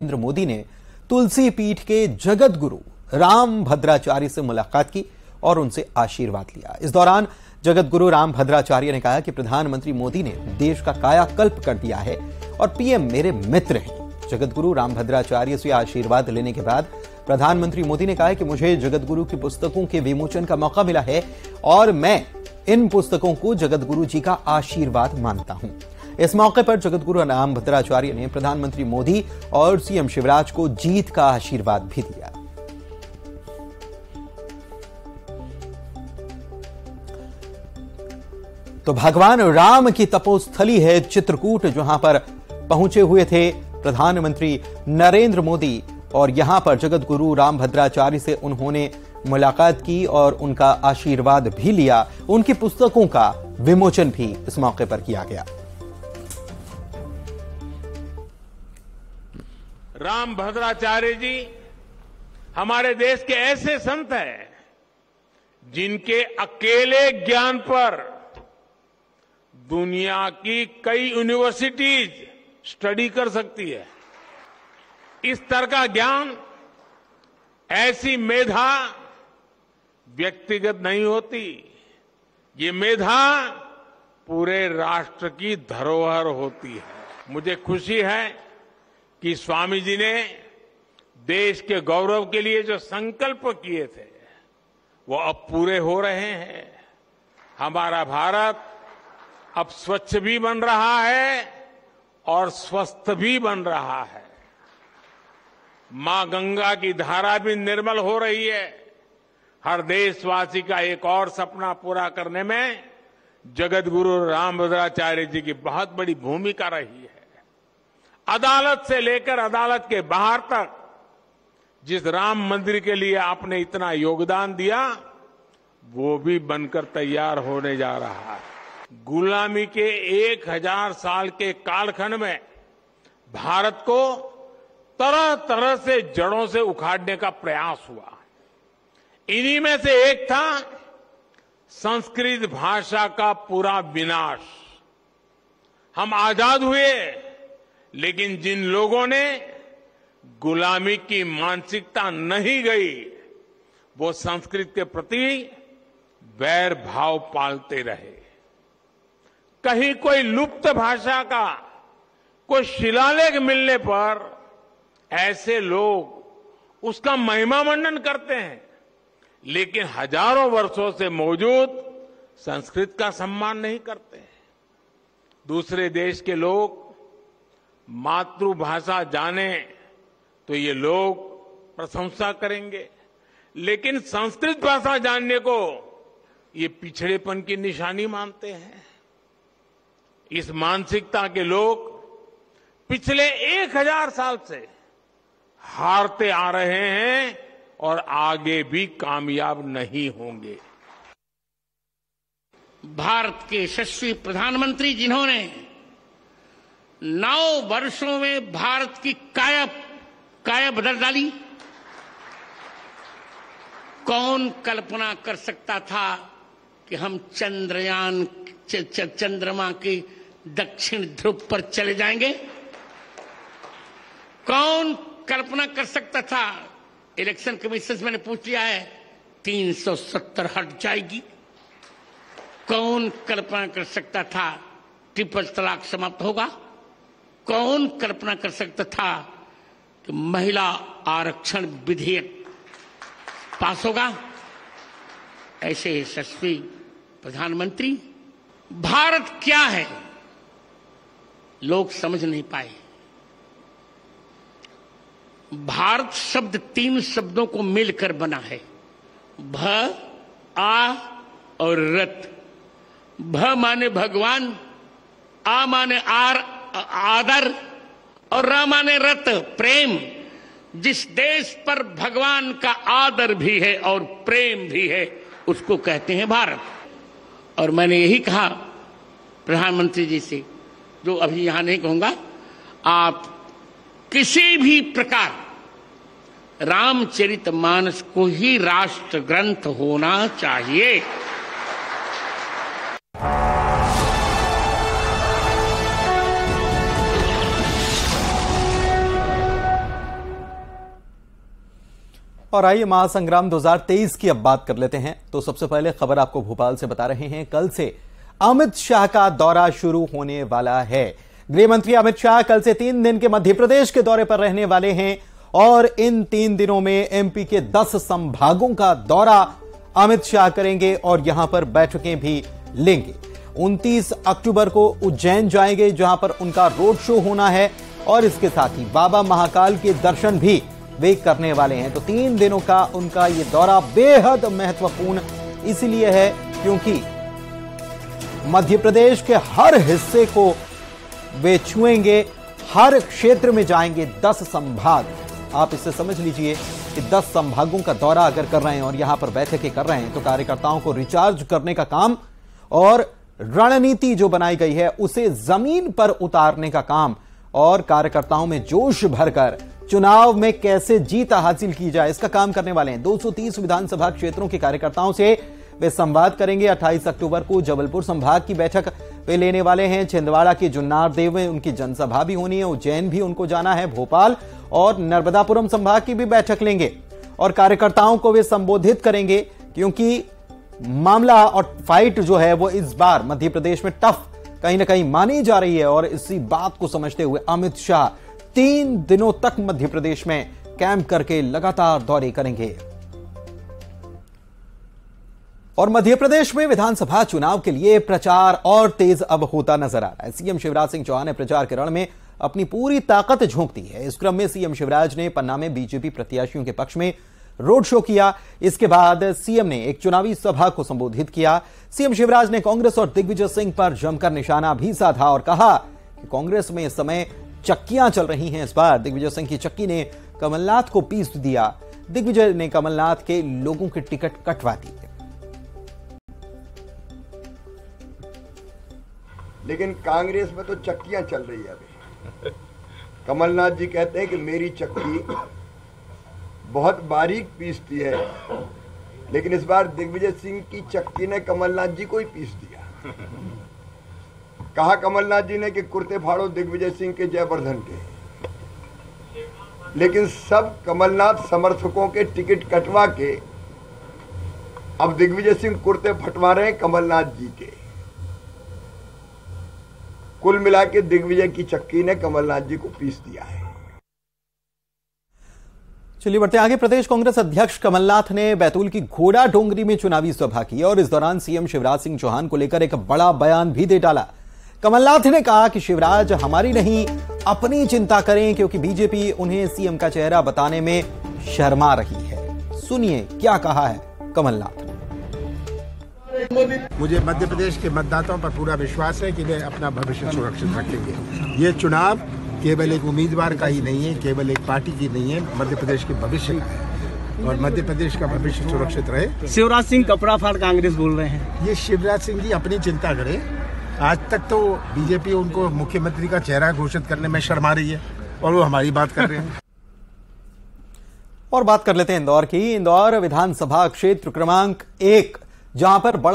नरेंद्र मोदी ने तुलसी पीठ के जगत गुरु राम भद्राचार्य से मुलाकात की और उनसे आशीर्वाद लिया। इस दौरान जगत गुरु राम भद्राचार्य ने कहा कि प्रधानमंत्री मोदी ने देश का कायाकल्प कर दिया है और पीएम मेरे मित्र हैं। जगत गुरु राम भद्राचार्य से आशीर्वाद लेने के बाद प्रधानमंत्री मोदी ने कहा कि मुझे जगत गुरु की पुस्तकों के विमोचन का मौका मिला है और मैं इन पुस्तकों को जगत गुरु जी का आशीर्वाद मानता हूं। इस मौके पर जगत गुरु राम भद्राचार्य ने प्रधानमंत्री मोदी और सीएम शिवराज को जीत का आशीर्वाद भी दिया। तो भगवान राम की तपोस्थली है चित्रकूट, जहां पर पहुंचे हुए थे प्रधानमंत्री नरेंद्र मोदी और यहां पर जगत गुरु राम भद्राचार्य से उन्होंने मुलाकात की और उनका आशीर्वाद भी लिया। उनकी पुस्तकों का विमोचन भी इस मौके पर किया गया। राम भद्राचार्य जी हमारे देश के ऐसे संत हैं जिनके अकेले ज्ञान पर दुनिया की कई यूनिवर्सिटीज स्टडी कर सकती है। इस तरह का ज्ञान, ऐसी मेधा व्यक्तिगत नहीं होती, ये मेधा पूरे राष्ट्र की धरोहर होती है। मुझे खुशी है कि स्वामी जी ने देश के गौरव के लिए जो संकल्प किए थे वो अब पूरे हो रहे हैं। हमारा भारत अब स्वच्छ भी बन रहा है और स्वस्थ भी बन रहा है। मां गंगा की धारा भी निर्मल हो रही है। हर देशवासी का एक और सपना पूरा करने में जगत गुरु राम भद्राचार्य जी की बहुत बड़ी भूमिका रही है। अदालत से लेकर अदालत के बाहर तक जिस राम मंदिर के लिए आपने इतना योगदान दिया, वो भी बनकर तैयार होने जा रहा है। गुलामी के 1000 साल के कालखंड में भारत को तरह तरह से जड़ों से उखाड़ने का प्रयास हुआ। इन्हीं में से एक था संस्कृत भाषा का पूरा विनाश। हम आजाद हुए, लेकिन जिन लोगों ने गुलामी की मानसिकता नहीं गई, वो संस्कृत के प्रति वैर भाव पालते रहे। कहीं कोई लुप्त भाषा का कोई शिलालेख मिलने पर ऐसे लोग उसका महिमा मंडन करते हैं, लेकिन हजारों वर्षों से मौजूद संस्कृत का सम्मान नहीं करते। दूसरे देश के लोग मातृभाषा जाने तो ये लोग प्रशंसा करेंगे, लेकिन संस्कृत भाषा जानने को ये पिछड़ेपन की निशानी मानते हैं। इस मानसिकता के लोग पिछले 1000 साल से हारते आ रहे हैं और आगे भी कामयाब नहीं होंगे। भारत के यशस्वी प्रधानमंत्री जिन्होंने 9 वर्षों में भारत की काया बदल डाली, कौन कल्पना कर सकता था कि हम चंद्रमा के दक्षिण ध्रुव पर चले जाएंगे? कौन कल्पना कर सकता था? इलेक्शन कमीशन मैंने पूछ लिया है, 370 हट जाएगी। कौन कल्पना कर सकता था ट्रिपल तलाक समाप्त होगा? कौन कल्पना कर सकता था कि महिला आरक्षण विधेयक पास होगा? ऐसे यशस्वी प्रधानमंत्री। भारत क्या है लोग समझ नहीं पाए। भारत शब्द 3 शब्दों को मिलकर बना है, भ, आ और रत। भ माने भगवान, आ माने आदर और र माने रत, प्रेम। जिस देश पर भगवान का आदर भी है और प्रेम भी है, उसको कहते हैं भारत। और मैंने यही कहा प्रधानमंत्री जी से, जो अभी यहां नहीं कहूंगा, आप किसी भी प्रकार रामचरितमानस को ही राष्ट्र ग्रंथ होना चाहिए। और आइए महासंग्राम 2023 की अब बात कर लेते हैं। तो सबसे पहले खबर आपको भोपाल से बता रहे हैं। कल से अमित शाह का दौरा शुरू होने वाला है। गृह मंत्री अमित शाह कल से 3 दिन के मध्य प्रदेश के दौरे पर रहने वाले हैं और इन 3 दिनों में एमपी के 10 संभागों का दौरा अमित शाह करेंगे और यहां पर बैठकें भी लेंगे। 29 अक्टूबर को उज्जैन जाएंगे जहां पर उनका रोड शो होना है और इसके साथ ही बाबा महाकाल के दर्शन भी वे करने वाले हैं। तो 3 दिनों का उनका ये दौरा बेहद महत्वपूर्ण इसलिए है क्योंकि मध्य प्रदेश के हर हिस्से को वे छुएंगे, हर क्षेत्र में जाएंगे। 10 संभाग, आप इससे समझ लीजिए कि 10 संभागों का दौरा अगर कर रहे हैं और यहां पर बैठकें कर रहे हैं तो कार्यकर्ताओं को रिचार्ज करने का काम और रणनीति जो बनाई गई है उसे जमीन पर उतारने का काम और कार्यकर्ताओं में जोश भरकर चुनाव में कैसे जीत हासिल की जाए इसका काम करने वाले हैं। 230 विधानसभा क्षेत्रों के कार्यकर्ताओं से वे संवाद करेंगे। 28 अक्टूबर को जबलपुर संभाग की बैठक वे लेने वाले हैं। छिंदवाड़ा के जुन्नार देव में उनकी जनसभा भी होनी है, उज्जैन भी उनको जाना है, भोपाल और नर्मदापुरम संभाग की भी बैठक लेंगे और कार्यकर्ताओं को वे संबोधित करेंगे क्योंकि मामला और फाइट जो है वो इस बार मध्य प्रदेश में टफ कहीं ना कहीं मानी जा रही है और इसी बात को समझते हुए अमित शाह 3 दिनों तक मध्य प्रदेश में कैंप करके लगातार दौरे करेंगे। और मध्य प्रदेश में विधानसभा चुनाव के लिए प्रचार और तेज अब होता नजर आ रहा है। सीएम शिवराज सिंह चौहान ने प्रचार के रण में अपनी पूरी ताकत झोंक दी है। इस क्रम में सीएम शिवराज ने पन्ना में बीजेपी प्रत्याशियों के पक्ष में रोड शो किया। इसके बाद सीएम ने एक चुनावी सभा को संबोधित किया। सीएम शिवराज ने कांग्रेस और दिग्विजय सिंह पर जमकर निशाना भी साधा और कहा कि कांग्रेस में इस समय चक्कियां चल रही हैं। इस बार दिग्विजय सिंह की चक्की ने कमलनाथ को पीस दिया। दिग्विजय ने कमलनाथ के लोगों के टिकट कटवा दिए। लेकिन कांग्रेस में तो चक्कियां चल रही है अभी। कमलनाथ जी कहते हैं कि मेरी चक्की बहुत बारीक पीसती है, लेकिन इस बार दिग्विजय सिंह की चक्की ने कमलनाथ जी को ही पीस दिया। कहा कमलनाथ जी ने कि कुर्ते फाड़ो दिग्विजय सिंह के जयवर्धन के, लेकिन सब कमलनाथ समर्थकों के टिकट कटवा के अब दिग्विजय सिंह कुर्ते फटवा रहे हैं कमलनाथ जी के। कुल मिला के दिग्विजय की चक्की ने कमलनाथ जी को पीस दिया है। चलिए बढ़ते आगे। प्रदेश कांग्रेस अध्यक्ष कमलनाथ ने बैतूल की घोड़ा डोंगरी में चुनावी सभा की और इस दौरान सीएम शिवराज सिंह चौहान को लेकर एक बड़ा बयान भी दे डाला। कमलनाथ ने कहा कि शिवराज हमारी नहीं अपनी चिंता करें क्योंकि बीजेपी उन्हें सीएम का चेहरा बताने में शर्मा रही है। सुनिए क्या कहा है कमलनाथ ने। मुझे मध्य प्रदेश के मतदाताओं पर पूरा विश्वास है कि वे अपना भविष्य सुरक्षित रखेंगे। ये चुनाव केवल एक उम्मीदवार का ही नहीं है, केवल एक पार्टी की नहीं है, मध्य प्रदेश के भविष्य का है और मध्य प्रदेश का भविष्य सुरक्षित रहे। शिवराज सिंह कपड़ा फाड़ कांग्रेस बोल रहे हैं। ये शिवराज सिंह जी अपनी चिंता करें। आज तक तो बीजेपी उनको मुख्यमंत्री का चेहरा घोषित करने में शर्मा रही है और वो हमारी बात कर रहे हैं। और बात कर लेते हैं इंदौर की। इंदौर विधानसभा क्षेत्र क्रमांक 1 जहां पर बड़ा